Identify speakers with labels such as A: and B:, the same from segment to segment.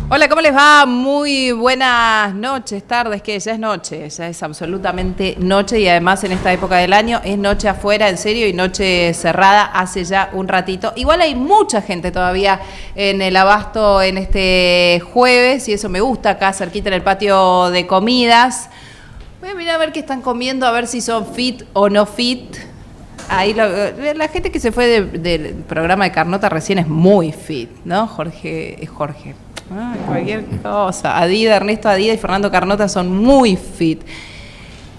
A: Hola, ¿cómo les va? Muy buenas noches, tardes, que ya es noche, ya es absolutamente noche y además en esta época del año es noche afuera, en serio, y noche cerrada hace ya un ratito. Igual hay mucha gente todavía en el Abasto en este jueves y eso me gusta, acá cerquita en el patio de comidas. Voy a mirar a ver qué están comiendo, a ver si son fit o no fit. Ahí la gente que se fue del programa de Carnota recién es muy fit, ¿no? Jorge. Ay, cualquier cosa. Adida, Ernesto Adida y Fernando Carnota son muy fit.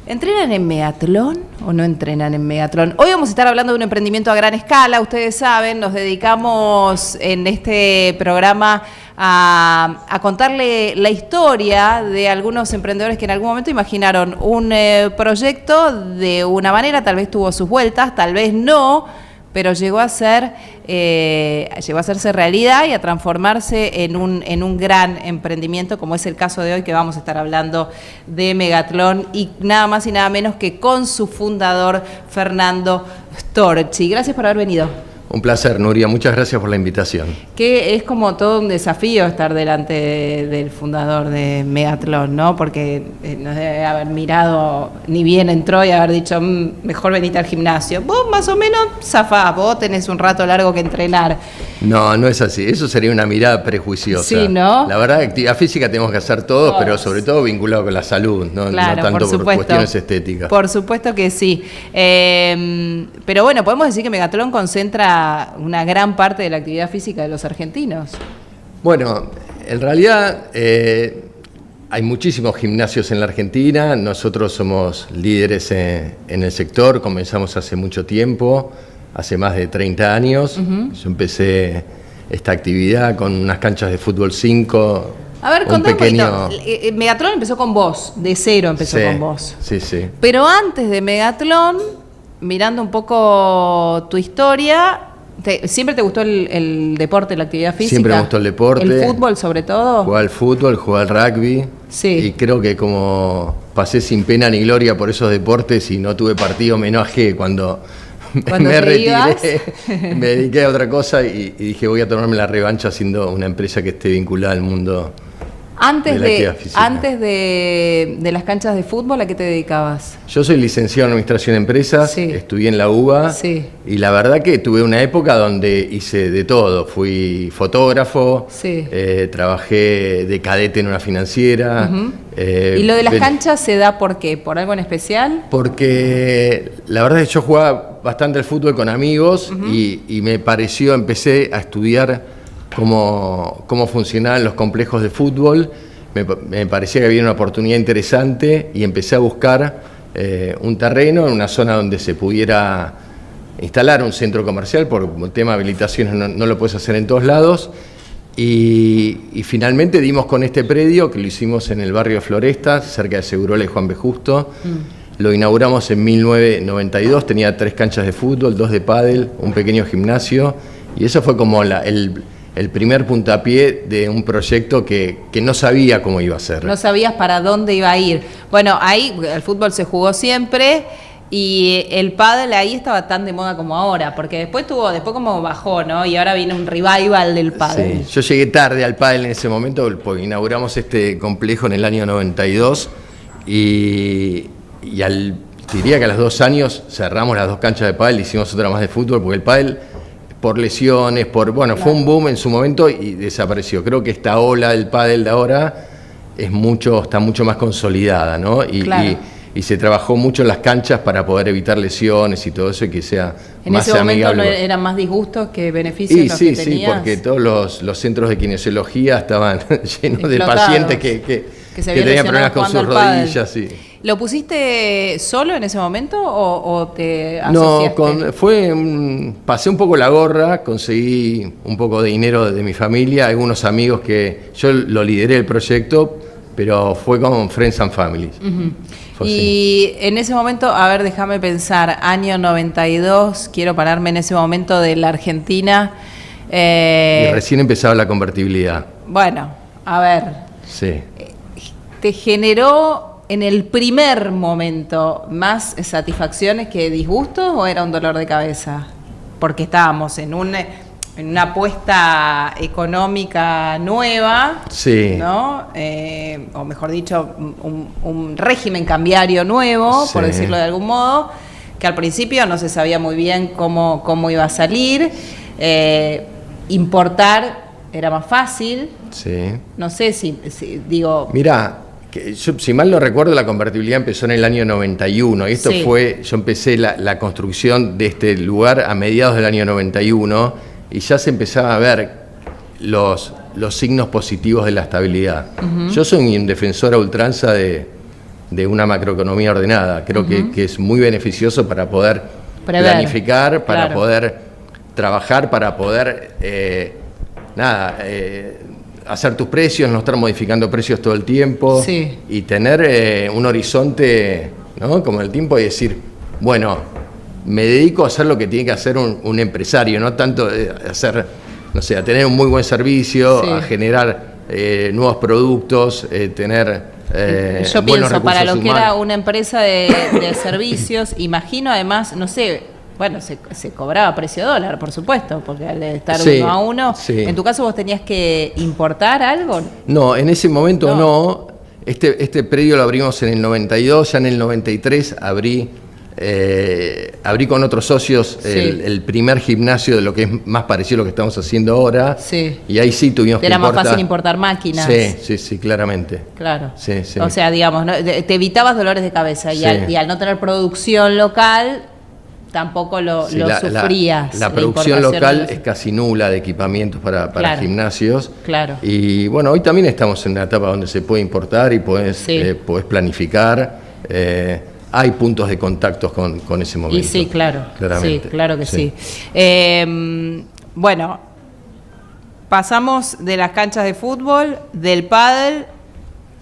A: ¿Entrenan en Megatlón o no entrenan en Megatlón? Hoy vamos a estar hablando de un emprendimiento a gran escala. Ustedes saben, nos dedicamos en este programa a contarle la historia de algunos emprendedores que en algún momento imaginaron un proyecto de una manera, tal vez tuvo sus vueltas, tal vez no, pero llegó a hacerse realidad y a transformarse en un gran emprendimiento, como es el caso de hoy, que vamos a estar hablando de Megatlón y nada más y nada menos que con su fundador, Fernando Storchi. Gracias por haber venido.
B: Un placer, Nuria. Muchas gracias por la invitación.
A: Que es como todo un desafío estar delante del fundador de Megatlón, ¿no? Porque no debe haber mirado, ni bien entró y haber dicho, mejor venite al gimnasio. Vos más o menos zafás, vos tenés un rato largo que entrenar.
B: No, no es así. Eso sería una mirada prejuiciosa.
A: Sí, ¿no?
B: La verdad, actividad física tenemos que hacer todos, pero sobre todo vinculado con la salud, ¿no?
A: Claro,
B: no tanto por cuestiones estéticas.
A: Por supuesto que sí. Pero bueno, podemos decir que Megatlón concentra una gran parte de la actividad física de los argentinos.
B: Bueno, en realidad hay muchísimos gimnasios en la Argentina. Nosotros somos líderes en el sector, comenzamos hace mucho tiempo, hace más de 30 años. Yo empecé esta actividad con unas canchas de fútbol 5.
A: A ver, contame un poquito. Megatlón empezó con vos, de cero empezó con vos.
B: Sí, sí.
A: Pero antes de Megatlón, mirando un poco tu historia, ¿siempre te gustó el deporte, la actividad física?
B: Siempre me gustó el deporte.
A: ¿El fútbol sobre todo?
B: Jugué al fútbol, jugué al rugby.
A: Sí.
B: Y creo que como pasé sin pena ni gloria por esos deportes y no tuve partido, me enojé cuando me retiré. Me dediqué a otra cosa y dije voy a tomarme la revancha haciendo una empresa que esté vinculada al mundo. Antes
A: de las canchas de fútbol, ¿a qué te dedicabas?
B: Yo soy licenciado en Administración de Empresas,
A: sí.
B: Estudié en la UBA,
A: sí.
B: Y la verdad que tuve una época donde hice de todo. Fui fotógrafo,
A: sí.
B: Trabajé de cadete en una financiera.
A: ¿Y lo de las canchas se da por qué? ¿Por algo en especial?
B: Porque la verdad es que yo jugaba bastante al fútbol con amigos y me pareció, empecé a estudiar cómo funcionaban los complejos de fútbol, me parecía que había una oportunidad interesante y empecé a buscar un terreno en una zona donde se pudiera instalar un centro comercial, porque el tema de habilitaciones no lo puedes hacer en todos lados, y finalmente dimos con este predio, que lo hicimos en el barrio Floresta, cerca de Segurola y Juan B. Justo. Lo inauguramos en 1992, tenía 3 canchas de fútbol, 2 de pádel, un pequeño gimnasio, y eso fue como el primer puntapié de un proyecto que no sabía cómo iba a ser.
A: No sabías para dónde iba a ir. Bueno, ahí el fútbol se jugó siempre y el pádel ahí estaba tan de moda como ahora, porque después como bajó, ¿no? Y ahora viene un revival del pádel.
B: Sí, yo llegué tarde al pádel en ese momento, porque inauguramos este complejo en el año 92 y diría que a los 2 años cerramos las 2 canchas de pádel, hicimos otra más de fútbol, porque el pádel por lesiones, fue un boom en su momento y desapareció. Creo que esta ola del pádel de ahora está mucho más consolidada, ¿no? Y se trabajó mucho en las canchas para poder evitar lesiones y todo eso y que sea más amigable. ¿En ese momento
A: eran más disgustos que beneficios los que tenías?
B: Sí, porque todos los centros de kinesiología estaban llenos de pacientes que tenían problemas con sus rodillas. Sí.
A: ¿Lo pusiste solo en ese momento o te asociaste?
B: No, pasé un poco la gorra, conseguí un poco de dinero de mi familia, algunos amigos que yo lo lideré el proyecto, pero fue con Friends and Families.
A: Y en ese momento, a ver, déjame pensar, año 92, quiero pararme en ese momento de la Argentina.
B: Y recién empezaba la convertibilidad.
A: Bueno, a ver.
B: Sí.
A: ¿Te generó en el primer momento más satisfacciones que disgustos o era un dolor de cabeza? Porque estábamos en una apuesta económica nueva,
B: sí,
A: ¿no? O mejor dicho, un régimen cambiario nuevo,
B: sí,
A: por decirlo de algún modo, que al principio no se sabía muy bien cómo iba a salir. Importar era más fácil.
B: sí.
A: No sé si digo...
B: Mirá, que yo, si mal no recuerdo, la convertibilidad empezó en el año 91. Y esto
A: Sí.
B: yo empecé la construcción de este lugar a mediados del año 91 y ya se empezaba a ver los signos positivos de la estabilidad. Yo soy un defensor a ultranza de una macroeconomía ordenada. Creo que es muy beneficioso para poder planificar, para poder trabajar, para poder hacer tus precios, no estar modificando precios todo el tiempo,
A: Sí.
B: y tener un horizonte, ¿no? Como el tiempo, y decir, bueno, me dedico a hacer lo que tiene que hacer un empresario, no tanto hacer, no sé, a tener un muy buen servicio,
A: Sí.
B: a generar nuevos productos, tener
A: Yo
B: buenos
A: pienso, para lo
B: recursos
A: que era
B: humanos.
A: una empresa de servicios, imagino además, no sé, bueno, se cobraba precio dólar, por supuesto, porque al estar
B: Sí,
A: 1 a 1,
B: sí.
A: ¿en tu caso vos tenías que importar algo?
B: No, en ese momento
A: No.
B: no. Este predio lo abrimos en el 92, ya en el 93 abrí con otros socios
A: Sí.
B: el primer gimnasio de lo que es más parecido a lo que estamos haciendo ahora.
A: Sí.
B: Y ahí sí tuvimos que
A: Era más
B: importar.
A: fácil importar máquinas.
B: Sí, claramente.
A: Claro.
B: Sí, sí.
A: O sea, digamos, ¿no? Te evitabas dolores de cabeza y,
B: Sí.
A: al no tener producción local, tampoco lo
B: Sí,
A: sufrías.
B: la producción
A: importación
B: local
A: de los-
B: es casi nula de equipamientos para
A: Claro.
B: gimnasios.
A: Claro.
B: Y bueno, hoy también estamos en una etapa donde se puede importar y podés
A: Sí.
B: planificar. Hay puntos de contactos con ese momento.
A: Y sí, claro.
B: Claramente.
A: Sí, claro que sí. Bueno, pasamos de las canchas de fútbol, del pádel,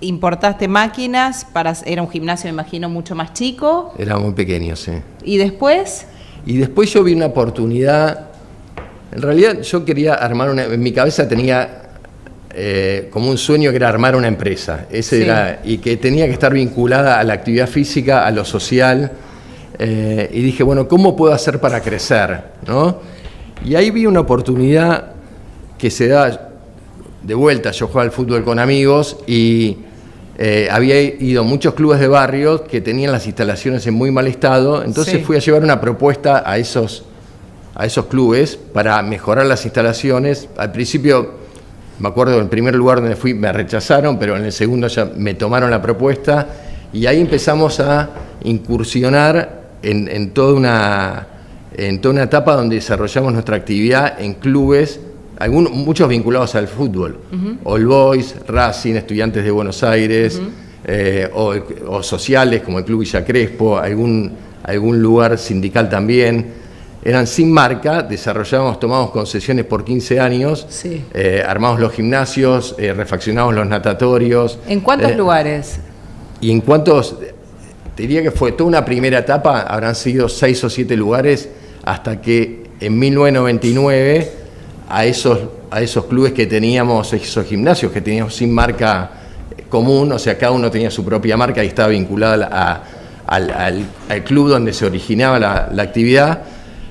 A: importaste máquinas, era un gimnasio, me imagino, mucho más chico.
B: Era muy pequeño, sí.
A: ¿Y después?
B: Y después yo vi una oportunidad. En realidad yo quería armar en mi cabeza tenía como un sueño que era armar una empresa. Ese
A: Sí.
B: era, y que tenía que estar vinculada a la actividad física, a lo social. Y dije, bueno, ¿cómo puedo hacer para crecer? ¿No? Y ahí vi una oportunidad que se da de vuelta. Yo jugaba al fútbol con amigos y había ido a muchos clubes de barrio que tenían las instalaciones en muy mal estado. Entonces
A: Sí.
B: fui a llevar una propuesta a esos clubes para mejorar las instalaciones. Al principio, me acuerdo, en el primer lugar donde fui me rechazaron, pero en el segundo ya me tomaron la propuesta y ahí empezamos a incursionar en toda una etapa donde desarrollamos nuestra actividad en clubes, muchos vinculados al fútbol. All Boys, Racing, Estudiantes de Buenos Aires, o sociales como el Club Villa Crespo, algún lugar sindical también. Eran sin marca, tomamos concesiones por 15 años,
A: Sí.
B: armamos los gimnasios, refaccionamos los natatorios.
A: ¿En cuántos lugares?
B: Y en cuántos, te diría que fue toda una primera etapa, habrán sido 6 o 7 lugares, hasta que en 1999 a esos clubes que teníamos, esos gimnasios que teníamos sin marca común, o sea, cada uno tenía su propia marca y estaba vinculada al club donde se originaba la actividad,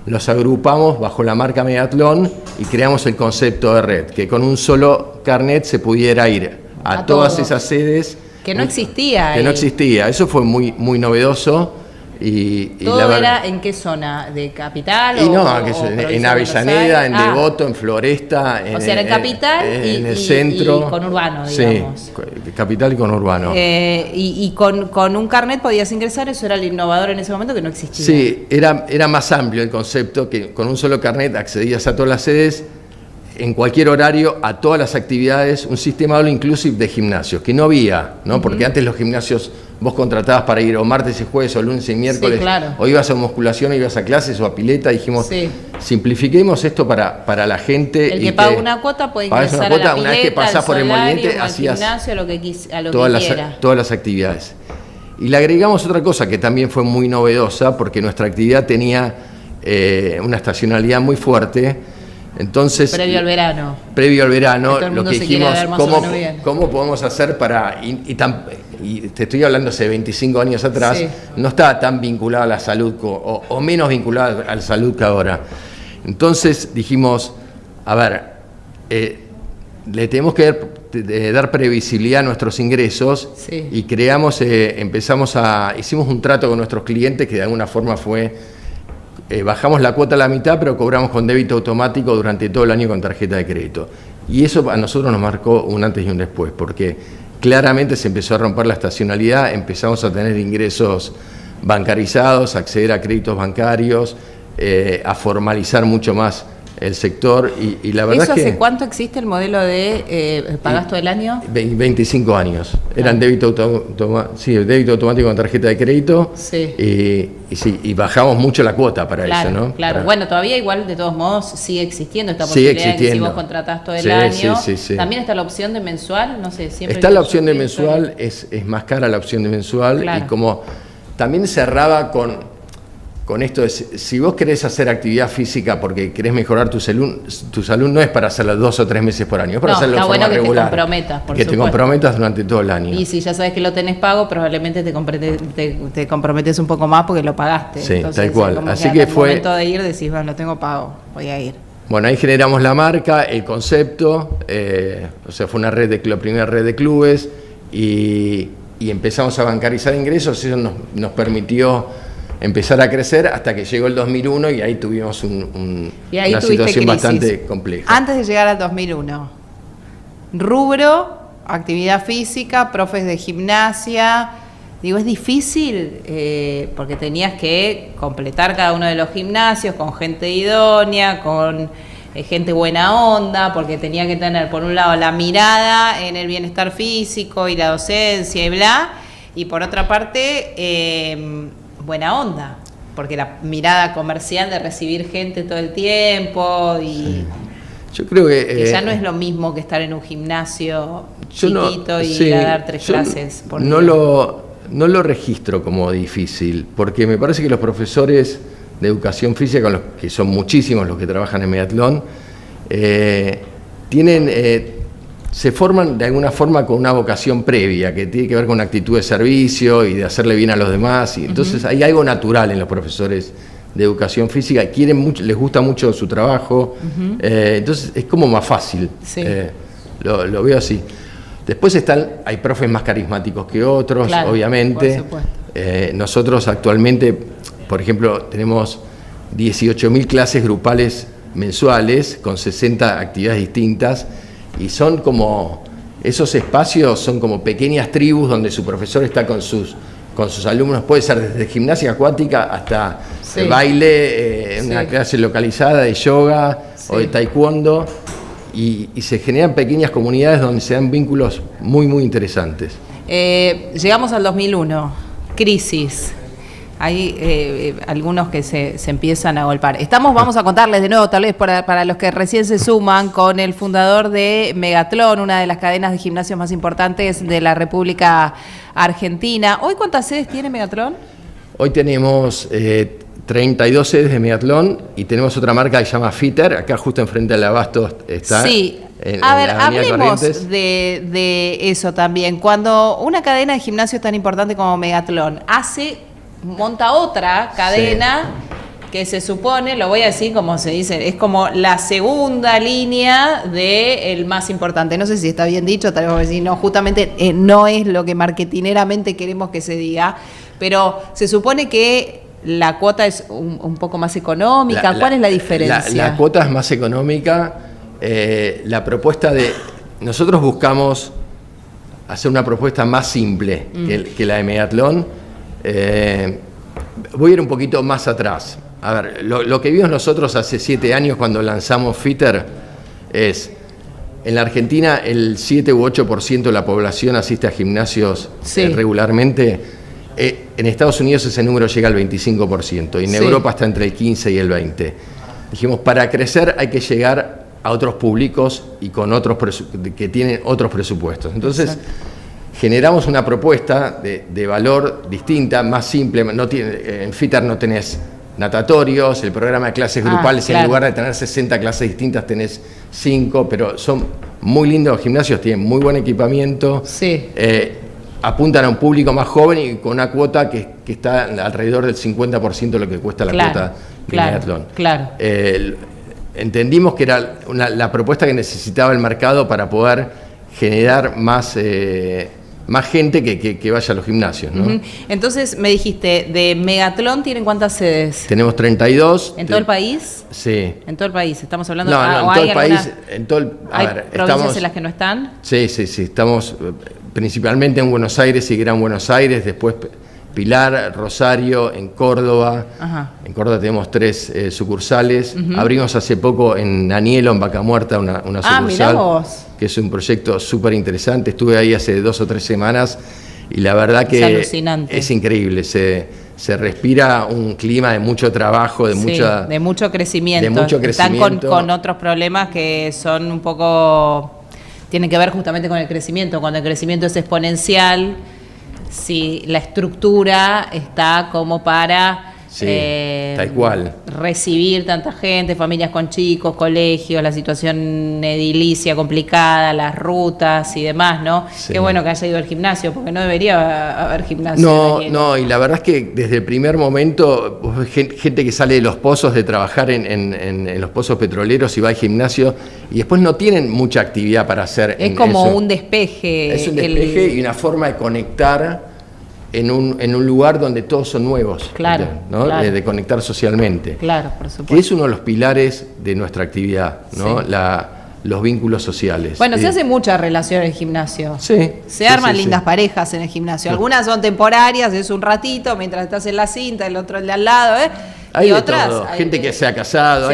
B: los agrupamos bajo la marca Megatlón y creamos el concepto de red, que con un solo carnet se pudiera ir a todas
A: todo.
B: esas sedes.
A: Que no existía.
B: Que no
A: ahí.
B: existía. Eso fue muy, muy novedoso. Y
A: ¿Todo
B: la
A: era en qué zona? ¿De Capital?
B: Y no,
A: o
B: en
A: provincia de
B: Avellaneda,
A: Buenos
B: en
A: Aires?
B: Devoto, en Floresta.
A: O sea, era en Capital
B: en el
A: y
B: centro.
A: conurbano, digamos.
B: Sí, Capital y conurbano.
A: Y con un carnet podías ingresar, eso era el innovador en ese momento que no existía.
B: Sí, era más amplio el concepto, que con un solo carnet accedías a todas las sedes, en cualquier horario, a todas las actividades, un sistema all inclusive de gimnasios, que no había, ¿no? Porque antes los gimnasios vos contratabas para ir o martes y jueves o lunes y miércoles,
A: Sí, claro.
B: o ibas a musculación, o ibas a clases o a pileta, dijimos,
A: Sí.
B: simplifiquemos esto para la gente.
A: El
B: y
A: que paga una cuota puede
B: pagas
A: ingresar
B: una cuota,
A: a la
B: una vez
A: pileta,
B: que pasás
A: al
B: por el
A: solarium,
B: molinete,
A: al
B: hacías
A: gimnasio, a lo que quiera.
B: todas las actividades. Y le agregamos otra cosa que también fue muy novedosa, porque nuestra actividad tenía una estacionalidad muy fuerte. Entonces,
A: Previo al verano.
B: Previo al verano,
A: Que todo el
B: lo
A: mundo
B: que
A: se quiere
B: dijimos,
A: ver más o menos bien.
B: ¿cómo podemos hacer para...? Y te estoy hablando hace 25 años atrás,
A: Sí.
B: no estaba tan vinculado a la salud o menos vinculado a la salud que ahora. Entonces dijimos, A ver, le tenemos que dar previsibilidad a nuestros ingresos y hicimos un trato con nuestros clientes que de alguna forma fue, bajamos la cuota a la mitad, pero cobramos con débito automático durante todo el año con tarjeta de crédito. Y eso a nosotros nos marcó un antes y un después, porque claramente se empezó a romper la estacionalidad, empezamos a tener ingresos bancarizados, a acceder a créditos bancarios, a formalizar mucho más el sector y la verdad
A: ¿Eso
B: es que...
A: hace cuánto existe el modelo de pagás todo el año?
B: 25 años. Eran débito automático con tarjeta de crédito y bajamos mucho la cuota para eso, ¿no?
A: Claro, bueno, todavía igual de todos modos sigue existiendo esta posibilidad de que si vos contratás todo el año, también está la opción de mensual, no sé, siempre...
B: Está la opción de mensual, es más cara la opción de mensual y como también cerraba con esto de si vos querés hacer actividad física porque querés mejorar tu salud no es para hacerlo 2 o 3 meses por año, es para hacerlo de forma regular. Te comprometas,
A: que
B: te comprometas durante todo el año.
A: Y si ya sabes que lo tenés pago, probablemente te comprometes un poco más porque lo pagaste.
B: Sí,
A: entonces,
B: tal cual.
A: Así que fue... el momento de ir, decís, bueno, lo tengo pago, voy a ir.
B: Bueno, ahí generamos la marca, el concepto, o sea, fue la primera red de clubes y empezamos a bancarizar ingresos, eso nos permitió empezar a crecer hasta que llegó el 2001 y ahí tuvimos una situación bastante compleja.
A: Antes de llegar al 2001, rubro, actividad física, profes de gimnasia, digo, es difícil porque tenías que completar cada uno de los gimnasios con gente idónea, con gente buena onda, porque tenía que tener por un lado la mirada en el bienestar físico y la docencia y bla, y por otra parte... buena onda, porque la mirada comercial de recibir gente todo el tiempo y
B: yo creo que
A: ya no es lo mismo que estar en un gimnasio chiquito y ir a dar 3 clases por día.
B: No lo registro como difícil, porque me parece que los profesores de educación física, que son muchísimos los que trabajan en Megatlón, se forman de alguna forma con una vocación previa, que tiene que ver con una actitud de servicio y de hacerle bien a los demás. Y entonces hay algo natural en los profesores de educación física, quieren mucho, les gusta mucho su trabajo, entonces es como más fácil, lo veo así. Después hay profes más carismáticos que otros, claro, obviamente. Por supuesto. Nosotros actualmente, por ejemplo, tenemos 18.000 clases grupales mensuales con 60 actividades distintas. Y son como, esos espacios son como pequeñas tribus donde su profesor está con sus alumnos, puede ser desde gimnasia acuática hasta baile, una clase localizada de yoga o de taekwondo, y se generan pequeñas comunidades donde se dan vínculos muy, muy interesantes.
A: Llegamos al 2001, crisis. Hay algunos que se empiezan a golpear. Vamos a contarles de nuevo, tal vez para los que recién se suman, con el fundador de Megatlón, una de las cadenas de gimnasios más importantes de la República Argentina. ¿Hoy cuántas sedes tiene Megatlón?
B: Hoy tenemos 32 sedes de Megatlón y tenemos otra marca que se llama Fitter, acá justo enfrente del Abasto está.
A: Sí. A ver, hablemos de eso también. Cuando una cadena de gimnasios tan importante como Megatlón monta otra cadena que se supone, lo voy a decir como se dice, es como la segunda línea del más importante. No sé si está bien dicho, tal vez decir, no, justamente no es lo que marketineramente queremos que se diga, pero se supone que la cuota es un poco más económica. ¿Cuál es la diferencia?
B: La cuota es más económica. La propuesta nosotros buscamos hacer una propuesta más simple que la de Megatlón. Voy a ir un poquito más atrás. A ver, lo que vimos nosotros hace 7 años cuando lanzamos Fitter es, en la Argentina el 7 u 8% de la población asiste a gimnasios regularmente. En Estados Unidos ese número llega al 25% y en Europa está entre el 15 y el 20%. Dijimos, para crecer hay que llegar a otros públicos y con que tienen otros presupuestos. Entonces, generamos una propuesta de valor distinta, más simple. En Fitter no tenés natatorios, el programa de clases grupales, en lugar de tener 60 clases distintas tenés 5, pero son muy lindos los gimnasios, tienen muy buen equipamiento, apuntan a un público más joven y con una cuota que está alrededor del 50% de lo que cuesta la cuota de Megatlón. entendimos que era la propuesta que necesitaba el mercado para poder generar más gente que vaya a los gimnasios, ¿no?
A: Entonces, me dijiste, de Megatlón, ¿tienen cuántas sedes?
B: Tenemos 32.
A: ¿En todo el país?
B: Sí.
A: En todo el país, estamos hablando...
B: No, en todo el país.
A: ¿Hay provincias en las que no están?
B: Sí, estamos principalmente en Buenos Aires y Gran Buenos Aires, después Pilar, Rosario, en Córdoba. Ajá. En Córdoba tenemos 3 sucursales. Abrimos hace poco en Anielo, en Vaca Muerta, una sucursal.
A: Mirá vos.
B: Que es un proyecto súper interesante. Estuve ahí hace 2 o 3 semanas y la verdad que es increíble. Se respira un clima de mucho trabajo, de
A: mucho crecimiento. Están con otros problemas que son un poco... Tienen que ver justamente con el crecimiento. Cuando el crecimiento es exponencial, si la estructura está como para
B: tal cual.
A: recibir tanta gente, familias con chicos, colegios, la situación edilicia complicada, las rutas y demás, ¿no?
B: Sí.
A: Qué bueno que haya ido al gimnasio, porque no debería haber gimnasio.
B: No, y la verdad es que desde el primer momento, gente que sale de los pozos, de trabajar en los pozos petroleros y va al gimnasio, y después no tienen mucha actividad para hacer.
A: Es como un despeje.
B: Es un despeje y una forma de conectar en un lugar donde todos son nuevos,
A: claro,
B: ¿no?
A: Claro.
B: De conectar socialmente.
A: Claro, por supuesto.
B: Que es uno de los pilares de nuestra actividad, ¿no?
A: Sí.
B: Los vínculos sociales.
A: Bueno, se hace mucha relación en el gimnasio.
B: Sí.
A: Se arman lindas parejas en el gimnasio. Algunas son temporarias, es un ratito, mientras estás en la cinta, el otro el de al lado,
B: Hay
A: y
B: de
A: otras,
B: todo. Gente que se ha casado.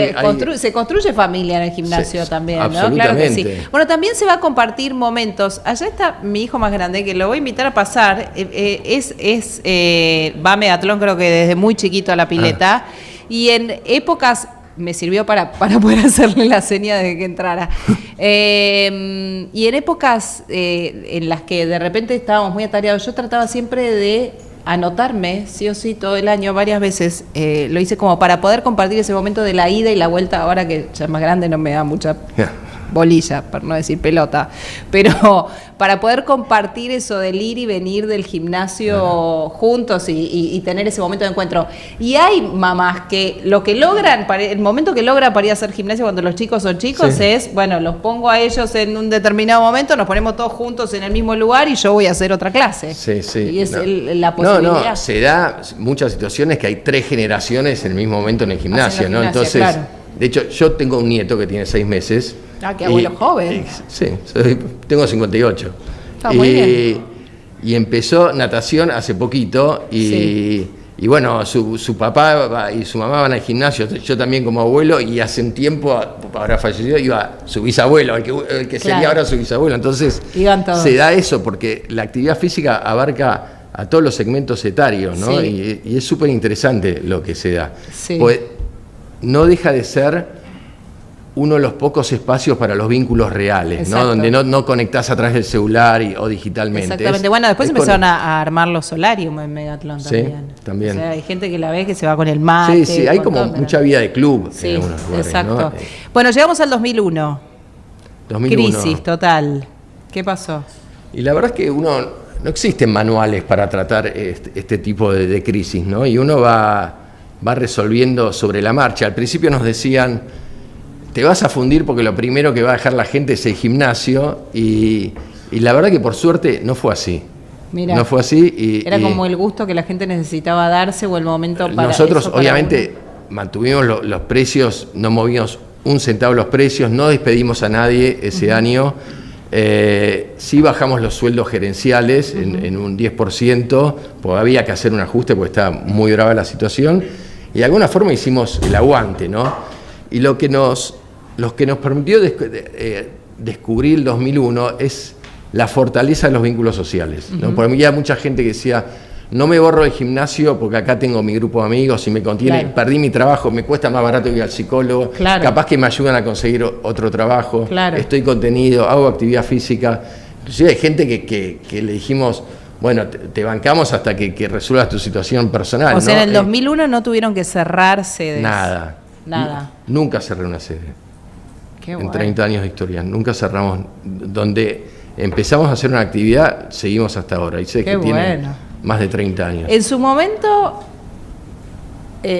A: Se construye familia en el gimnasio también, ¿no?
B: Absolutamente.
A: Claro que sí. Bueno, también se va a compartir momentos. Allá está mi hijo más grande, que lo voy a invitar a pasar. Va a Megatlón, creo que desde muy chiquito a la pileta. Y en épocas... Me sirvió para poder hacerle la seña de que entrara. Y en épocas en las que de repente estábamos muy atareados, yo trataba siempre de anotarme, sí o sí, todo el año, varias veces. Lo hice como para poder compartir ese momento de la ida y la vuelta. Ahora que ya es más grande no me da mucha bolilla, por no decir pelota. Pero para poder compartir eso del ir y venir del gimnasio juntos y tener ese momento de encuentro. Y hay mamás que lo que logran, el momento que logran para ir a hacer gimnasia cuando los chicos son chicos es, bueno, los pongo a ellos en un determinado momento, nos ponemos todos juntos en el mismo lugar y yo voy a hacer otra clase. Y es la posibilidad.
B: Se da muchas situaciones que hay 3 generaciones en el mismo momento en el gimnasio, ¿no? Entonces, claro. De hecho, yo tengo un nieto que tiene 6 meses.
A: Qué abuelo joven.
B: Sí, tengo 58.
A: Está muy bien.
B: Y empezó natación hace poquito y bueno, su papá y su mamá van al gimnasio, yo también como abuelo, y hace un tiempo, ahora fallecido, iba su bisabuelo, el que sería ahora su bisabuelo. Entonces se da eso, porque la actividad física abarca a todos los segmentos etarios, ¿no? Y es súper interesante lo que se da. Pues no deja de ser uno de los pocos espacios para los vínculos reales, ¿no? Donde no conectás a través del celular o digitalmente.
A: Exactamente. Bueno, después empezaron a armar los solarium en Megatlón también.
B: Sí, también.
A: O sea, hay gente que la ve que se va con el mate.
B: Sí, hay como mucha vida de club en algunos lugares,
A: exacto.
B: ¿no?
A: Bueno, llegamos al 2001.
B: 2001.
A: Crisis total. ¿Qué pasó?
B: Y la verdad es que no existen manuales para tratar este tipo de crisis, ¿no? Y uno va resolviendo sobre la marcha. Al principio nos decían, te vas a fundir porque lo primero que va a dejar la gente es el gimnasio, y la verdad que por suerte no fue así.
A: Mirá,
B: no fue así.
A: Era como el gusto que la gente necesitaba darse o el momento para...
B: Nosotros obviamente mantuvimos los precios, no movimos un centavo los precios, no despedimos a nadie ese año. Sí bajamos los sueldos gerenciales en un 10%, porque había que hacer un ajuste porque estaba muy grave la situación, y de alguna forma hicimos el aguante, ¿no? Y lo que nos permitió descubrir el 2001 es la fortaleza de los vínculos sociales, ¿no? Porque había mucha gente que decía, no me borro del gimnasio porque acá tengo mi grupo de amigos y me contiene, perdí mi trabajo, me cuesta más barato ir al psicólogo, capaz que me ayudan a conseguir otro trabajo, estoy contenido, hago actividad física. Inclusive hay gente que le dijimos, bueno, te bancamos hasta que resuelvas tu situación personal.
A: O sea, en el 2001 no tuvieron que cerrar sedes.
B: Nada. Nunca cerré una sede.
A: Qué
B: en 30 años de historia, nunca cerramos. Donde empezamos a hacer una actividad, seguimos hasta ahora. Y sé que tiene más de 30 años.
A: En su momento,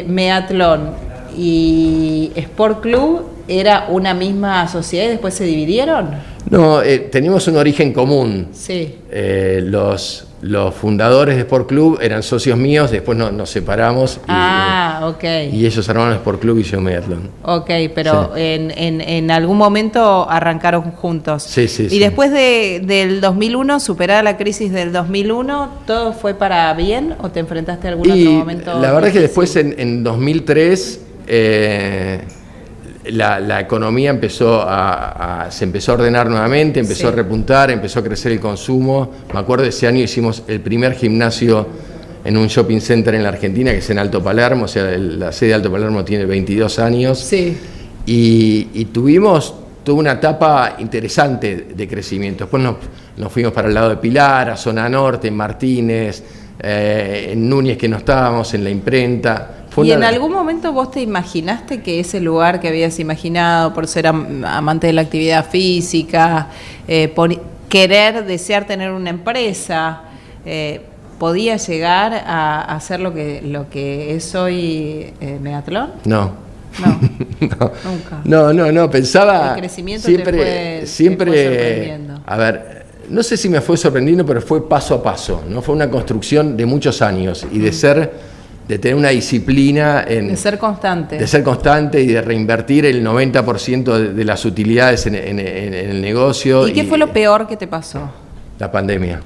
A: Megatlón y Sport Club ¿era una misma sociedad y después se dividieron?
B: No, teníamos un origen común.
A: Sí.
B: Los fundadores de Sport Club eran socios míos, después nos separamos
A: Ok.
B: y ellos armaron Sport Club y yo Mediatlón.
A: Ok, pero
B: Sí.
A: en algún momento arrancaron juntos.
B: Sí.
A: Y después del 2001, superada la crisis del 2001, ¿todo fue para bien o te enfrentaste a algún otro momento?
B: La verdad es que
A: difícil?
B: después en 2003 la economía se empezó a ordenar nuevamente, empezó a repuntar, empezó a crecer el consumo. Me acuerdo ese año hicimos el primer gimnasio en un shopping center en la Argentina, que es en Alto Palermo, o sea, la sede de Alto Palermo tiene 22 años.
A: Sí.
B: Y tuvimos toda una etapa interesante de crecimiento. Después nos fuimos para el lado de Pilar, a Zona Norte, en Martínez, en Núñez, que no estábamos, en la imprenta.
A: ¿Y en algún momento vos te imaginaste que ese lugar que habías imaginado por ser amante de la actividad física, querer, desear tener una empresa, podía llegar a ser lo que es hoy Mediatlón?
B: No.
A: No,
B: nunca. No, pensaba.
A: El crecimiento
B: siempre,
A: te fue sorprendiendo.
B: A ver, no sé si me fue sorprendiendo, pero fue paso a paso, ¿no? Fue una construcción de muchos años y de tener una disciplina
A: de ser constante.
B: De ser constante y de reinvertir el 90% de las utilidades en el negocio.
A: ¿Y qué fue lo peor que te pasó?
B: La pandemia.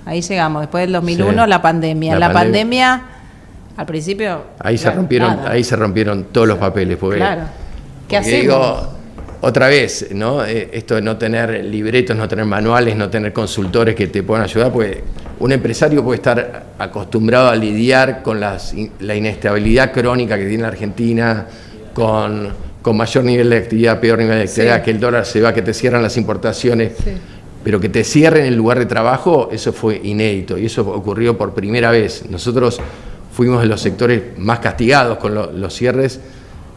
A: Ahí llegamos, después del 2001,
B: Sí.
A: La pandemia, al principio...
B: Ahí se rompieron todos los papeles. Porque,
A: claro. ¿Qué
B: porque
A: hacemos?
B: digo, otra vez, ¿no? Esto de no tener libretos, no tener manuales, no tener consultores que te puedan ayudar, porque un empresario puede estar acostumbrado a lidiar con la inestabilidad crónica que tiene la Argentina, con mayor nivel de actividad, peor nivel de actividad, que el dólar se va, que te cierran las importaciones, pero que te cierren el lugar de trabajo, eso fue inédito y eso ocurrió por primera vez. Nosotros fuimos de los sectores más castigados con los cierres.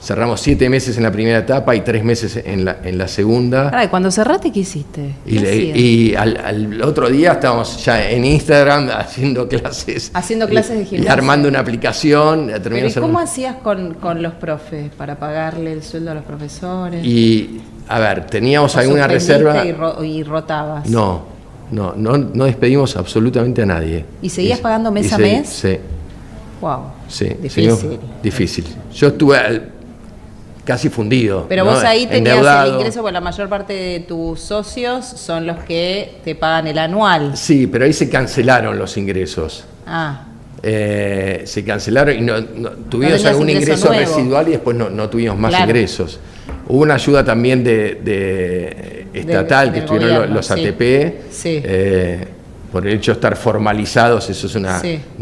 B: Cerramos 7 meses en la primera etapa y 3 meses en la segunda.
A: Caray, cuando cerraste, ¿qué hiciste?
B: Y al otro día estábamos ya en Instagram haciendo clases.
A: Haciendo clases de gimnasia.
B: Y armando una aplicación.
A: Pero ¿y cómo hacías con los profes para pagarle el sueldo a los profesores?
B: Y, a ver, teníamos alguna reserva.
A: Y rotabas.
B: No despedimos absolutamente a nadie.
A: ¿Y seguías pagando mes a mes?
B: Sí.
A: Wow.
B: Sí.
A: Difícil.
B: Difícil. Yo estuve casi fundido.
A: Pero
B: ¿no?
A: vos ahí tenías
B: endeudado.
A: el ingreso, porque la mayor parte de tus socios son los que te pagan el anual.
B: Sí, pero ahí se cancelaron los ingresos. Se cancelaron y tuvimos algún ingreso residual y después no tuvimos más ingresos. Hubo una ayuda también de estatal, que estuvieron gobierno, los ATP. Sí. Por el hecho de estar formalizados, eso es una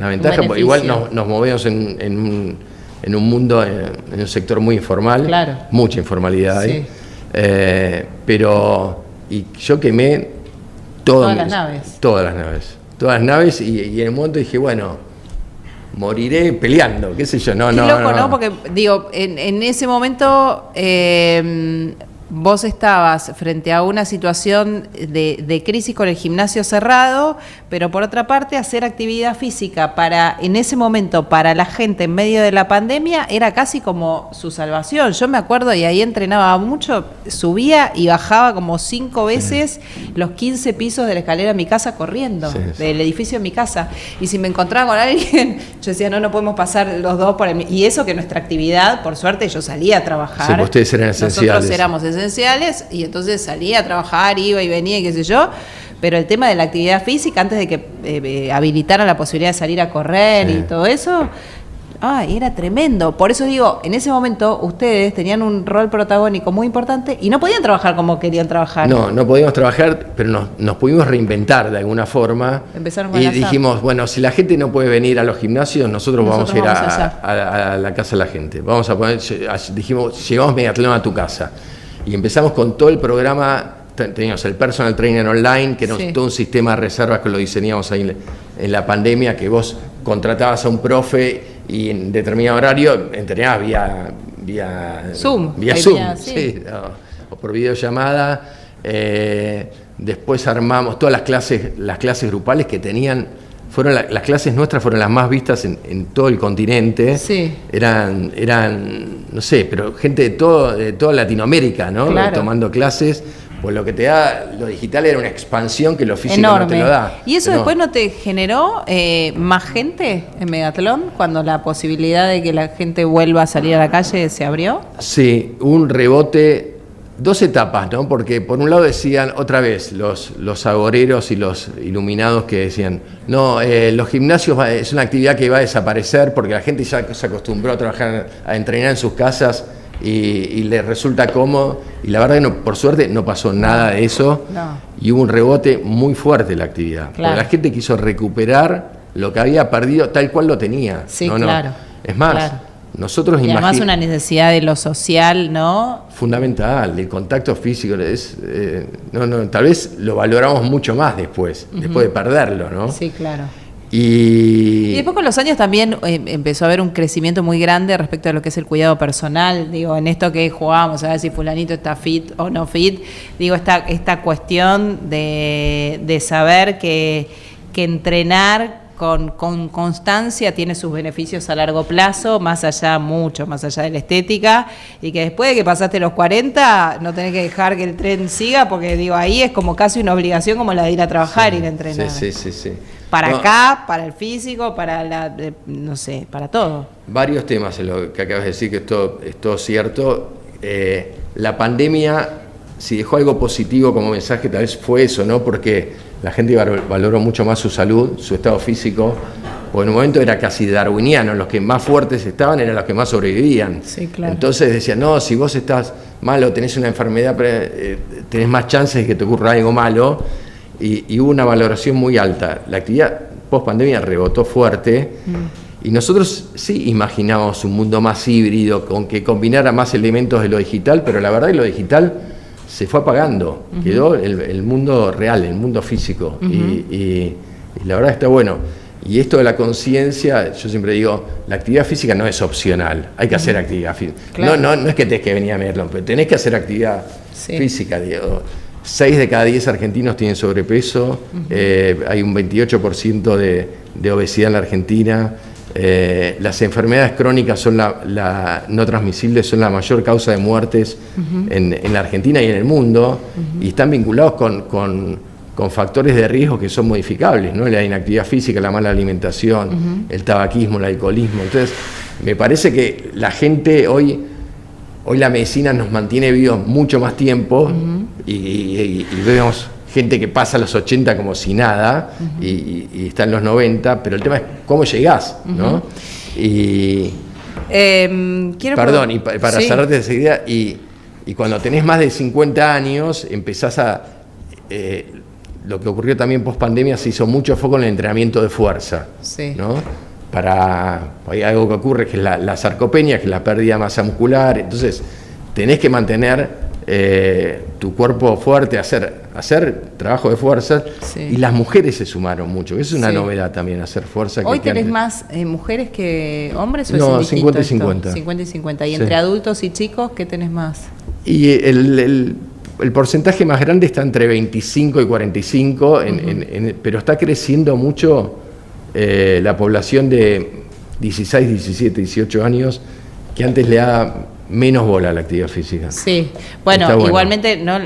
B: ventaja. Porque igual nos movemos en un mundo, en un sector muy informal, mucha informalidad ahí. Pero yo quemé todas las naves y en un momento dije, bueno, moriré peleando, qué sé yo.
A: Qué loco, ¿no? Porque digo, en ese momento vos estabas frente a una situación de crisis con el gimnasio cerrado, pero por otra parte hacer actividad física en ese momento para la gente en medio de la pandemia era casi como su salvación. Yo me acuerdo, y ahí entrenaba mucho, subía y bajaba como 5 veces los 15 pisos de la escalera de mi casa corriendo, del edificio de mi casa. Y si me encontraba con alguien, yo decía, no podemos pasar los dos por el... Y eso que nuestra actividad, por suerte, yo salía a trabajar.
B: Sí, ustedes eran esenciales.
A: Nosotros éramos esenciales y entonces salía a trabajar, iba y venía y qué sé yo, pero el tema de la actividad física, antes de que habilitaran la posibilidad de salir a correr y todo eso, era tremendo. Por eso digo, en ese momento ustedes tenían un rol protagónico muy importante y no podían trabajar como querían trabajar.
B: No podíamos trabajar, pero nos pudimos reinventar de alguna forma.
A: Empezaron con
B: dijimos, bueno, si la gente no puede venir a los gimnasios, nosotros vamos a ir a la casa de la gente. Dijimos, llevamos Mediatlón a tu casa. Y empezamos con todo el programa. Teníamos el personal trainer online, que era todo un sistema de reservas que lo diseñamos ahí en la pandemia, que vos contratabas a un profe y en determinado horario entrenabas vía Zoom, o por videollamada. Después armamos todas las clases grupales que tenían las clases nuestras fueron las más vistas en todo el continente.
A: Sí.
B: Eran, no sé, pero gente de toda Latinoamérica, ¿no?
A: Claro.
B: Tomando clases. Pues lo que te da lo digital era una expansión que lo físico
A: enorme.
B: no te lo da.
A: ¿Y eso después no te generó más gente en Megatlón cuando la posibilidad de que la gente vuelva a salir a la calle se abrió?
B: Sí, un rebote, 2 etapas, ¿no? Porque por un lado decían otra vez los agoreros y los iluminados que decían, no, los gimnasios es una actividad que va a desaparecer porque la gente ya se acostumbró a trabajar, a entrenar en sus casas y les resulta cómodo. Y la verdad que por suerte no pasó nada de eso.
A: No.
B: Y hubo un rebote muy fuerte en la actividad.
A: Claro.
B: Porque la gente quiso recuperar lo que había perdido tal cual lo tenía.
A: Sí,
B: ¿no?
A: claro.
B: Es más,
A: Claro.
B: nosotros
A: Y además una necesidad de lo social, ¿no?
B: fundamental, el contacto físico tal vez lo valoramos mucho más después de perderlo, ¿no?
A: Sí, claro.
B: Y
A: después con los años también empezó a haber un crecimiento muy grande respecto a lo que es el cuidado personal. Digo, en esto que jugábamos a ver si fulanito está fit o no fit. Digo, esta cuestión de saber que entrenar con constancia tiene sus beneficios a largo plazo, mucho más allá de la estética, y que después de que pasaste los 40 no tenés que dejar que el tren siga, porque digo, ahí es como casi una obligación como la de ir a trabajar, ir a entrenar.
B: Sí.
A: Para acá, para el físico, para no sé, para todo.
B: Varios temas en lo que acabas de decir, que es todo cierto. La pandemia, si dejó algo positivo como mensaje, tal vez fue eso, ¿no? Porque la gente valoró mucho más su salud, su estado físico, porque en un momento era casi darwiniano, los que más fuertes estaban eran los que más sobrevivían.
A: Sí, claro.
B: Entonces decían, no, si vos estás mal o tenés una enfermedad, tenés más chances de que te ocurra algo malo. Y hubo una valoración muy alta. La actividad post-pandemia rebotó fuerte y nosotros sí imaginábamos un mundo más híbrido, con que combinara más elementos de lo digital, pero la verdad que lo digital se fue apagando. Quedó el mundo real, el mundo físico. Y la verdad está bueno. Y esto de la conciencia, yo siempre digo, la actividad física no es opcional, hay que hacer actividad física. Claro. No es que tenés que venir a Megatlón, pero tenés que hacer actividad física, digo. 6 de cada 10 argentinos tienen sobrepeso, hay un 28% de obesidad en la Argentina, las enfermedades crónicas son no transmisibles, son la mayor causa de muertes en la Argentina y en el mundo, y están vinculados con factores de riesgo que son modificables, ¿no? La inactividad física, la mala alimentación, el tabaquismo, el alcoholismo. Entonces, me parece que la gente hoy la medicina nos mantiene vivos mucho más tiempo y vemos gente que pasa a los 80 como si nada y está en los 90, pero el tema es cómo llegás, ¿no? Y para cerrarte esa idea, y cuando tenés más de 50 años empezás lo que ocurrió también post pandemia, se hizo mucho foco en el entrenamiento de fuerza, ¿no? Hay algo que ocurre que es la sarcopenia, que es la pérdida de masa muscular. Entonces tenés que mantener tu cuerpo fuerte, hacer trabajo de fuerza, y las mujeres se sumaron mucho. Eso es una novedad también, hacer fuerza.
A: ¿Hoy tenés más mujeres que hombres o
B: no,
A: es
B: 50 y 50.
A: 50 y 50. ¿Y entre adultos y chicos qué tenés más?
B: Y el porcentaje más grande está entre 25 y 45, pero está creciendo mucho la población de 16, 17, 18 años, que antes le da menos bola a la actividad física.
A: Sí, bueno, igualmente, no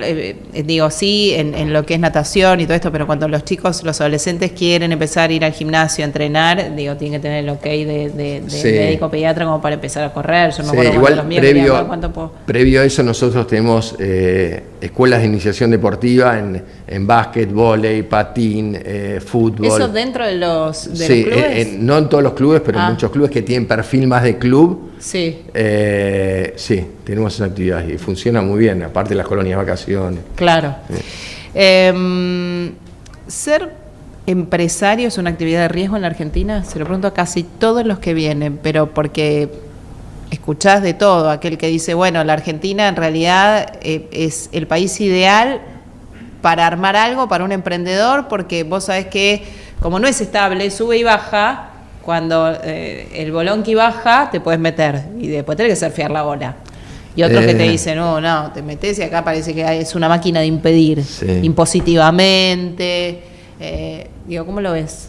A: digo, sí, en lo que es natación y todo esto, pero cuando los chicos, los adolescentes quieren empezar a ir al gimnasio a entrenar, digo, tienen que tener el ok de médico pediatra como para empezar a correr. Yo me acuerdo
B: igual
A: los míos
B: previo a eso nosotros tenemos escuelas de iniciación deportiva en básquet, vóley, patín, fútbol.
A: ¿Eso dentro de los clubes?
B: No en todos los clubes, pero en muchos clubes que tienen perfil más de club.
A: Sí.
B: Sí, tenemos esa actividad y funciona muy bien, aparte de las colonias de vacaciones.
A: Claro. ¿Ser empresario es una actividad de riesgo en la Argentina? Se lo pregunto a casi todos los que vienen, pero porque escuchás de todo, aquel que dice, bueno, la Argentina en realidad es el país ideal para armar algo, para un emprendedor, porque vos sabés que como no es estable, sube y baja. Cuando el bolonqui baja, te puedes meter y después tenés que surfear la ola. Y otros que te dicen, no, te metes y acá parece que es una máquina de impedir impositivamente. Digo, ¿cómo lo ves?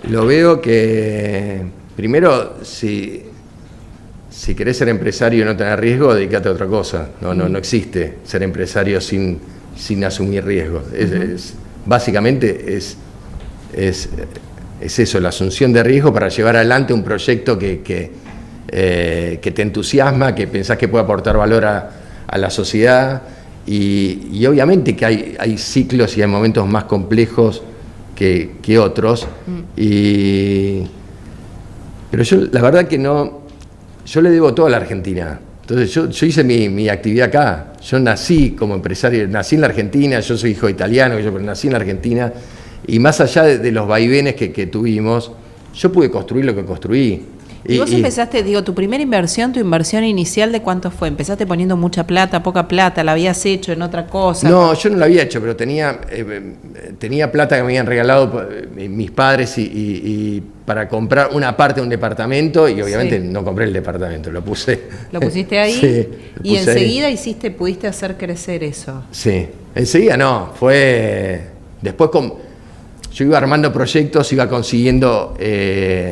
B: Lo veo que, primero, si querés ser empresario y no tener riesgo, dedícate a otra cosa. No existe ser empresario sin asumir riesgos. Básicamente es eso, la asunción de riesgo para llevar adelante un proyecto que te entusiasma, que pensás que puede aportar valor a la sociedad. Y obviamente que hay ciclos y hay momentos más complejos que otros. Pero yo, la verdad que no, yo le debo todo a la Argentina. Entonces yo hice mi actividad acá. Yo nací como empresario, nací en la Argentina, yo soy hijo italiano, pero nací en la Argentina. Y más allá de los vaivenes que tuvimos, yo pude construir lo que construí.
A: Y vos empezaste, tu primera inversión, tu inversión inicial, ¿de cuánto fue? ¿Empezaste poniendo mucha plata, poca plata? ¿La habías hecho en otra cosa?
B: No, yo no la había hecho, pero tenía plata que me habían regalado mis padres y para comprar una parte de un departamento, y obviamente no compré el departamento, lo puse. ¿Lo pusiste ahí?
A: Sí. ¿Y enseguida pudiste hacer crecer eso?
B: Sí, enseguida no, fue después yo iba armando proyectos, iba consiguiendo...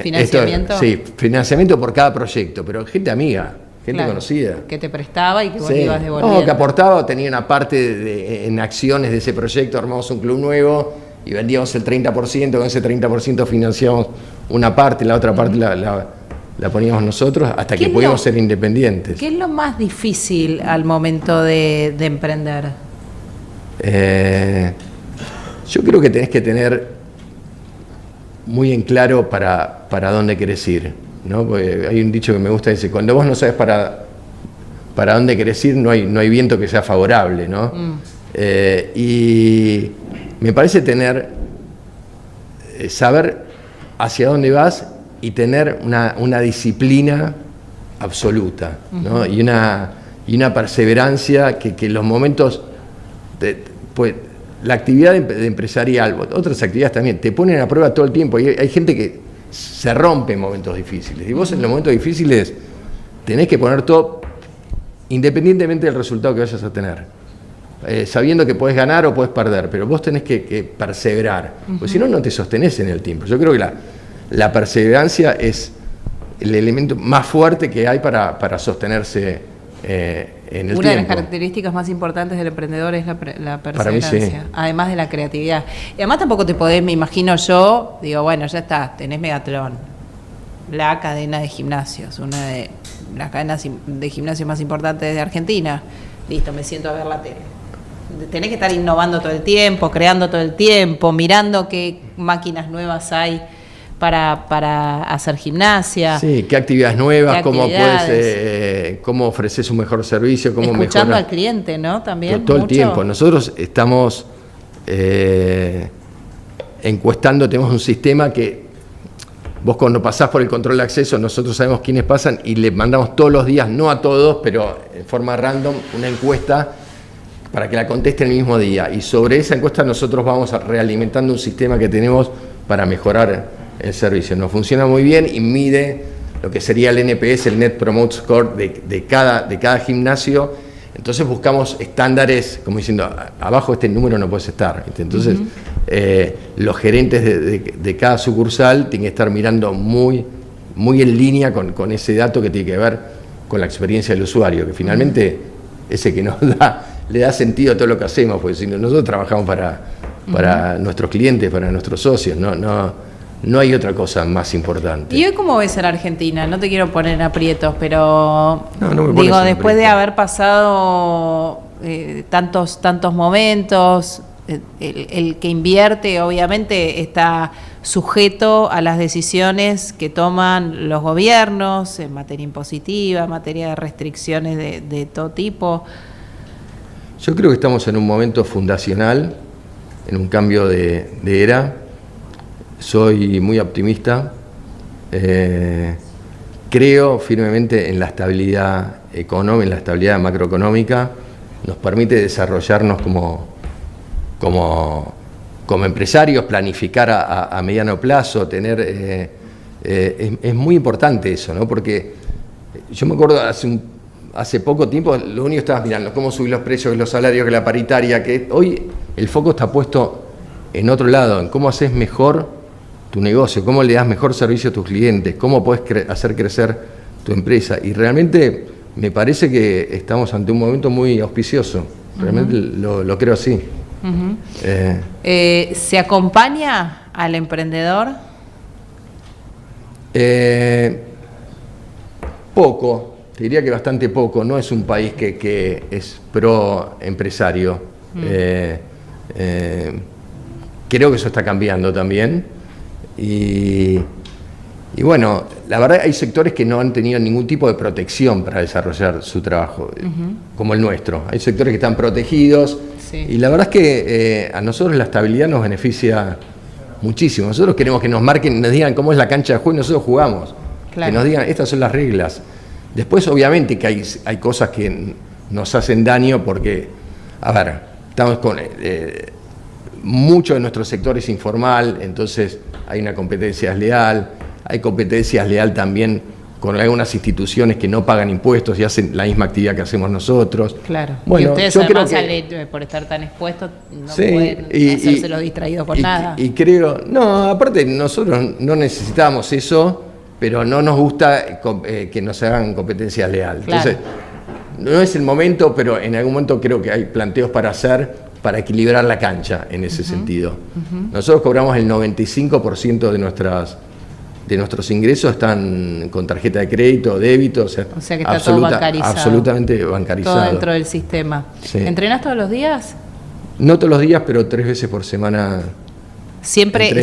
A: ¿Financiamiento?
B: Financiamiento por cada proyecto, pero gente amiga, gente conocida.
A: Que te prestaba y que vos ibas devolviendo.
B: No, que aportaba, tenía una parte en acciones de ese proyecto, armamos un club nuevo y vendíamos el 30%, con ese 30% financiamos una parte, la otra parte la poníamos nosotros, hasta que pudimos ser independientes.
A: ¿Qué es lo más difícil al momento de emprender?
B: Yo creo que tenés que tener muy en claro para dónde querés ir, ¿no? Porque hay un dicho que me gusta, dice, cuando vos no sabes para dónde querés ir, no hay viento que sea favorable, ¿no? Y me parece saber hacia dónde vas y tener una disciplina absoluta, ¿no? Y una perseverancia que en los momentos la actividad de empresarial, otras actividades también, te ponen a prueba todo el tiempo. Y hay gente que se rompe en momentos difíciles. Y vos en los momentos difíciles tenés que poner todo, independientemente del resultado que vayas a tener. Sabiendo que podés ganar o podés perder, pero vos tenés que perseverar. Porque si no, no te sostenés en el tiempo. Yo creo que la perseverancia es el elemento más fuerte que hay para sostenerse en el
A: Una de
B: tiempo.
A: las características más importantes del emprendedor es la perseverancia,
B: Para mí, sí.
A: Además de la creatividad. Y además tampoco te podés, me imagino yo, bueno, ya está, tenés Megatron, la cadena de gimnasios, una de las cadenas de gimnasios más importantes de Argentina. Listo, me siento a ver la tele. Tenés que estar innovando todo el tiempo, creando todo el tiempo, mirando qué máquinas nuevas hay para hacer gimnasia.
B: Sí, qué actividades nuevas, cómo ofreces un mejor servicio, cómo
A: escuchando
B: mejoras
A: al cliente, ¿no? También
B: todo el tiempo. Nosotros estamos encuestando, tenemos un sistema que vos cuando pasás por el control de acceso, nosotros sabemos quiénes pasan y le mandamos todos los días, no a todos, pero en forma random, una encuesta para que la conteste el mismo día. Y sobre esa encuesta nosotros vamos realimentando un sistema que tenemos para mejorar el servicio. Nos funciona muy bien y mide lo que sería el NPS, el Net Promote Score de cada gimnasio. Entonces buscamos estándares, como diciendo, abajo de este número no puedes estar. Entonces los gerentes de cada sucursal tienen que estar mirando muy en línea con ese dato que tiene que ver con la experiencia del usuario, que finalmente ese que le da sentido a todo lo que hacemos, porque si nosotros trabajamos para nuestros clientes, para nuestros socios, no hay otra cosa más importante.
A: ¿Y hoy cómo ves a la Argentina? No te quiero poner en aprietos, pero después de haber pasado tantos momentos, el que invierte obviamente está sujeto a las decisiones que toman los gobiernos en materia impositiva, en materia de restricciones de todo tipo.
B: Yo creo que estamos en un momento fundacional, en un cambio de era. Soy muy optimista, creo firmemente en la estabilidad económica, en la estabilidad macroeconómica, nos permite desarrollarnos como empresarios, planificar a mediano plazo, tener es muy importante eso, ¿no? Porque yo me acuerdo hace poco tiempo, lo único que estabas mirando, cómo subir los precios, que los salarios, que la paritaria, que hoy el foco está puesto en otro lado, en cómo haces mejor tu negocio, cómo le das mejor servicio a tus clientes, cómo puedes hacer crecer tu empresa. Y realmente me parece que estamos ante un momento muy auspicioso. Realmente lo creo así.
A: ¿Se acompaña al emprendedor?
B: Poco, te diría que bastante poco. No es un país que es pro empresario. Creo que eso está cambiando también. Y bueno, la verdad hay sectores que no han tenido ningún tipo de protección para desarrollar su trabajo, como el nuestro. Hay sectores que están protegidos, sí. Y la verdad es que a nosotros la estabilidad nos beneficia muchísimo. Nosotros queremos que nos marquen, nos digan cómo es la cancha de juego y nosotros jugamos. Claro. Que nos digan, estas son las reglas. Después, obviamente, que hay cosas que nos hacen daño porque, a ver, estamos con... mucho de nuestro sector es informal, entonces hay una competencia desleal, hay competencia desleal también con algunas instituciones que no pagan impuestos y hacen la misma actividad que hacemos nosotros.
A: Claro,
B: bueno,
A: y ustedes
B: yo
A: además
B: creo
A: por estar tan expuestos no
B: sí,
A: pueden hacerse los distraídos por nada.
B: Y creo, no, aparte nosotros no necesitamos eso, pero no nos gusta que nos hagan competencia desleal.
A: Claro.
B: Entonces, no es el momento, pero en algún momento creo que hay planteos para hacer para equilibrar la cancha en ese sentido. Nosotros cobramos el 95% de nuestros ingresos están con tarjeta de crédito, débito, o sea que
A: está todo bancarizado.
B: Absolutamente bancarizado.
A: Todo dentro del sistema. Sí. ¿Entrenás todos los días?
B: No todos los días, pero 3 veces por semana.
A: Siempre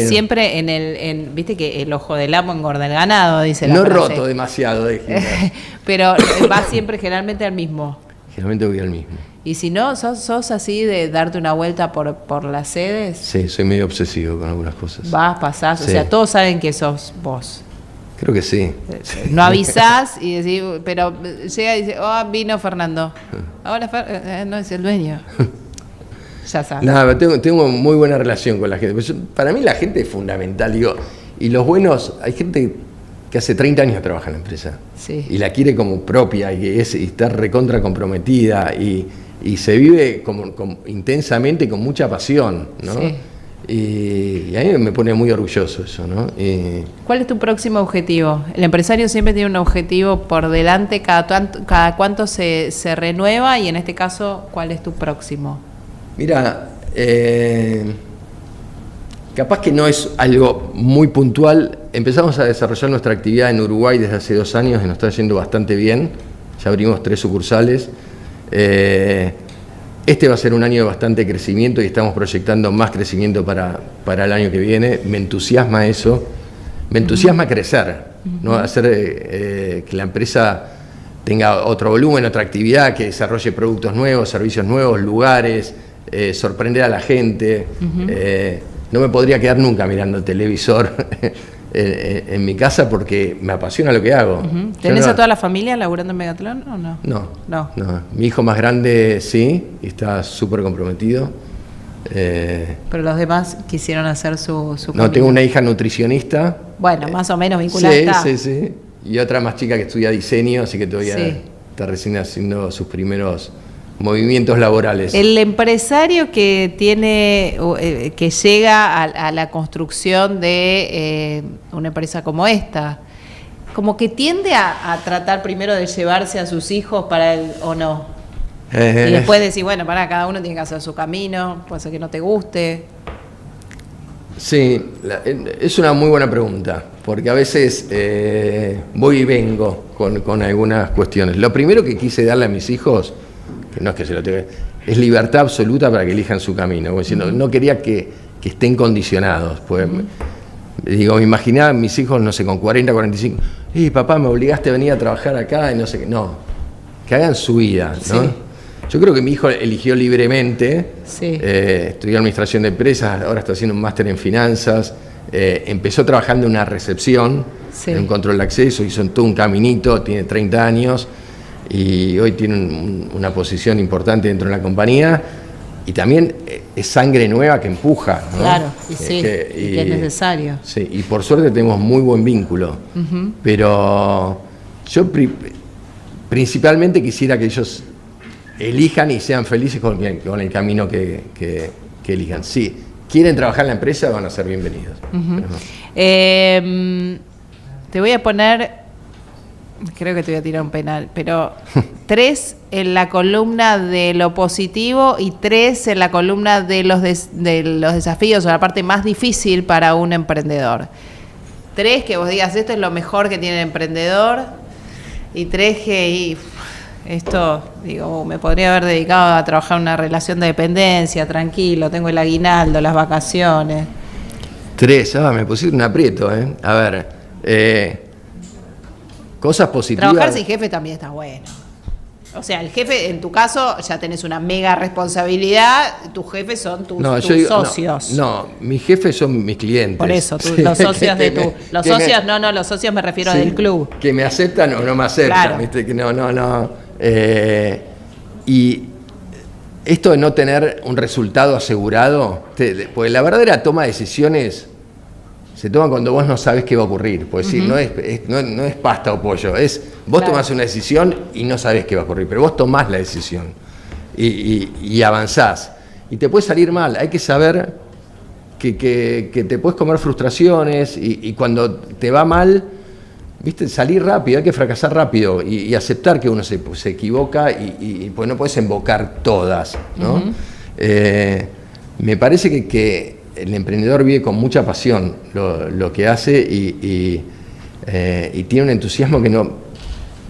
A: viste que el ojo del amo engorda el ganado, dice la
B: frase.
A: No
B: roto demasiado de gimnasio.
A: Pero va siempre generalmente al mismo.
B: Generalmente voy al mismo.
A: Y si no, ¿sos así de darte una vuelta por las sedes?
B: Sí, soy medio obsesivo con algunas cosas.
A: Pasás, sí. O sea, todos saben que sos vos.
B: Creo que sí.
A: No avisás y decís, pero llega y dice, vino Fernando. Ahora no es el dueño. Ya sabes.
B: Nada, tengo muy buena relación con la gente. Para mí la gente es fundamental, digo, y los buenos, hay gente que hace 30 años trabaja en la empresa, sí. Y la quiere como propia y está recontra comprometida y se vive intensamente con mucha pasión, ¿no? Sí. Y a mí me pone muy orgulloso eso, ¿no?
A: ¿Cuál es tu próximo objetivo? El empresario siempre tiene un objetivo por delante, cada cuánto se renueva, y en este caso, ¿cuál es tu próximo?
B: Mira, capaz que no es algo muy puntual. Empezamos a desarrollar nuestra actividad en Uruguay desde hace 2 años y nos está yendo bastante bien. Ya abrimos 3 sucursales. Este va a ser un año de bastante crecimiento y estamos proyectando más crecimiento para el año que viene. Me entusiasma eso. Me entusiasma crecer, ¿no? Hacer que la empresa tenga otro volumen, otra actividad, que desarrolle productos nuevos, servicios nuevos, lugares, sorprender a la gente. No me podría quedar nunca mirando el televisor en mi casa porque me apasiona lo que hago.
A: ¿Tenés a toda la familia laburando en Megatlón o no?
B: No. Mi hijo más grande sí, y está súper comprometido.
A: Pero los demás quisieron hacer su
B: No, tengo una hija nutricionista.
A: Bueno, más o menos vinculada.
B: Sí. Y otra más chica que estudia diseño, así que todavía está recién haciendo sus primeros movimientos laborales.
A: El empresario que que llega a la construcción de una empresa como esta, como que tiende a tratar primero de llevarse a sus hijos para él o no. Y después decir, bueno, cada uno tiene que hacer su camino, puede ser que no te guste.
B: Sí, es una muy buena pregunta, porque a veces voy y vengo con algunas cuestiones. Lo primero que quise darle a mis hijos, que no es que se lo tenga, es libertad absoluta para que elijan su camino. No quería que estén condicionados. Pues, digo, me imaginaba mis hijos, no sé, con 40, 45, papá, me obligaste a venir a trabajar acá y no sé qué. No, que hagan su vida, ¿no? Sí. Yo creo que mi hijo eligió libremente, estudió administración de empresas, ahora está haciendo un máster en finanzas, empezó trabajando en una recepción, en un control de acceso, hizo todo un caminito, tiene 30 años y hoy tiene una posición importante dentro de la compañía, y también es sangre nueva que empuja, ¿no?
A: Claro, y que es necesario.
B: Sí, y por suerte tenemos muy buen vínculo, pero yo principalmente quisiera que ellos elijan y sean felices con el camino que elijan. Sí, quieren trabajar en la empresa van a ser bienvenidos.
A: Te voy a poner, creo que te voy a tirar un penal, pero 3 en la columna de lo positivo y 3 en la columna de los desafíos o la parte más difícil para un emprendedor. 3 que vos digas, esto es lo mejor que tiene el emprendedor, y 3 que esto, digo, me podría haber dedicado a trabajar en una relación de dependencia, tranquilo, tengo el aguinaldo, las vacaciones.
B: 3, me pusiste un aprieto, A ver, cosas positivas.
A: Trabajar sin jefe también está bueno. O sea, el jefe, en tu caso, ya tenés una mega responsabilidad, tus jefes son tus socios.
B: No, mis jefes son mis clientes.
A: Por eso, los socios de tu... Los socios, los socios me refiero del club.
B: Que me aceptan o no me aceptan,
A: claro.
B: ¿Viste? Que no. Y esto de no tener un resultado asegurado, porque la verdadera toma de decisiones se toma cuando vos no sabes qué va a ocurrir. Pues sí, no es pasta o pollo, vos tomás una decisión y no sabés qué va a ocurrir, pero vos tomás la decisión y avanzás. Y te puede salir mal, hay que saber que te puedes comer frustraciones y cuando te va mal, ¿viste? Salir rápido, hay que fracasar rápido y aceptar que uno se equivoca y pues no puedes embocar todas, ¿no? Me parece que el emprendedor vive con mucha pasión lo que hace y tiene un entusiasmo que no...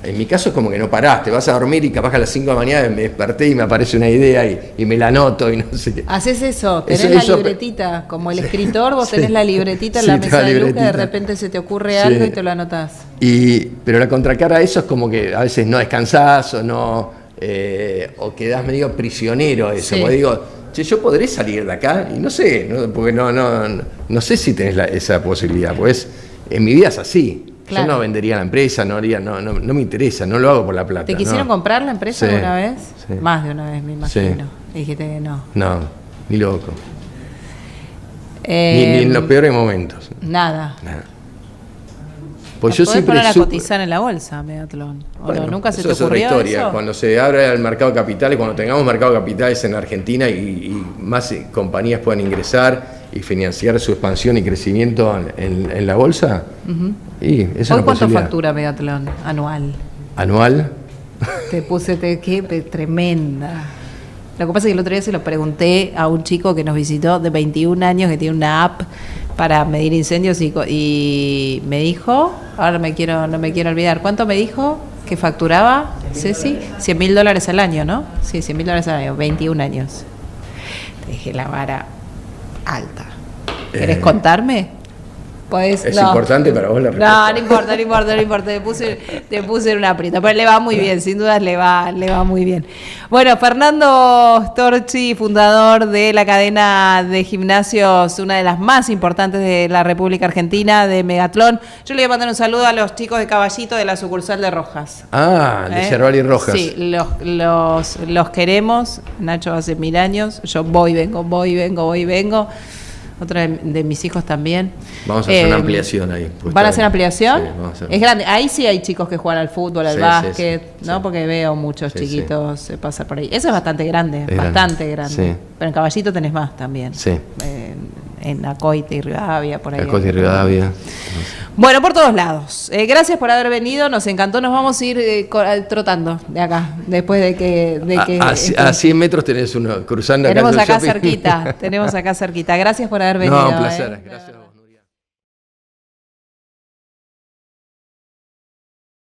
B: En mi caso es como que no parás, te vas a dormir y capaz que a las 5 de la mañana me desperté y me aparece una idea y me la anoto y no sé qué.
A: Haces eso, tenés la libretita, como el escritor, vos tenés la libretita en la mesa de luz, que de repente se te ocurre algo y te lo anotás.
B: Pero la contracara a eso es como que a veces no descansás o no, o quedás medio prisionero a eso, porque digo, che, yo podré salir de acá y no sé, porque no sé si tenés esa posibilidad, pues en mi vida es así. Claro. Yo no vendería la empresa, no me interesa, no lo hago por la plata.
A: ¿Te quisieron comprar la empresa alguna vez?
B: Sí.
A: Más de una vez, me imagino. Y dijiste que no.
B: No, ni loco. Ni en los peores momentos.
A: Nada.
B: Pues yo siempre
A: poner a cotizar en la bolsa, Megatlon. Bueno, ¿nunca se te ocurrió
B: es otra historia.
A: Eso?
B: Cuando se abra el mercado de capitales, cuando tengamos mercado de capitales en Argentina y más compañías puedan ingresar y financiar su expansión y crecimiento en la bolsa, y eso
A: ¿Hoy cuánto factura Megatlon anual?
B: ¿Anual?
A: Qué tremenda. Lo que pasa es que el otro día se lo pregunté a un chico que nos visitó de 21 años que tiene una app para medir incendios y me dijo, ahora no me quiero olvidar, ¿cuánto me dijo que facturaba, Ceci? $100.000 al año, ¿no? Sí, $100.000 al año, 21 años. Te dije, la vara alta. ¿Querés contarme?
B: ¿Es importante para vos la respuesta?
A: No importa. Te puse en una aprieto. Pero le va muy bien, sin dudas le va muy bien. Bueno, Fernando Storchi, fundador de la cadena de gimnasios, una de las más importantes de la República Argentina, de Megatlon. Yo le voy a mandar un saludo a los chicos de Caballito de la sucursal de Rojas.
B: De Cerval y Rojas.
A: Sí, los queremos. Nacho hace 1000 años. Yo voy, vengo. Otra de mis hijos también.
B: Vamos a hacer una ampliación ahí.
A: ¿Van a hacer ampliación?
B: Sí, vamos a hacer.
A: Es grande. Ahí sí hay chicos que juegan al fútbol, al básquet, ¿no?
B: Sí.
A: Porque veo muchos chiquitos pasar por ahí. Eso es bastante grande, grande.
B: Sí.
A: Pero en Caballito tenés más también.
B: Sí.
A: En Acoite y Rivadavia, por ahí.
B: Acoite y Rivadavia.
A: Bueno, por todos lados. Gracias por haber venido, nos encantó. Nos vamos a ir trotando de acá, después de que
B: a 100 metros tenés uno cruzando acá.
A: Tenemos acá cerquita. Gracias por haber venido.
B: No, un placer. Gracias.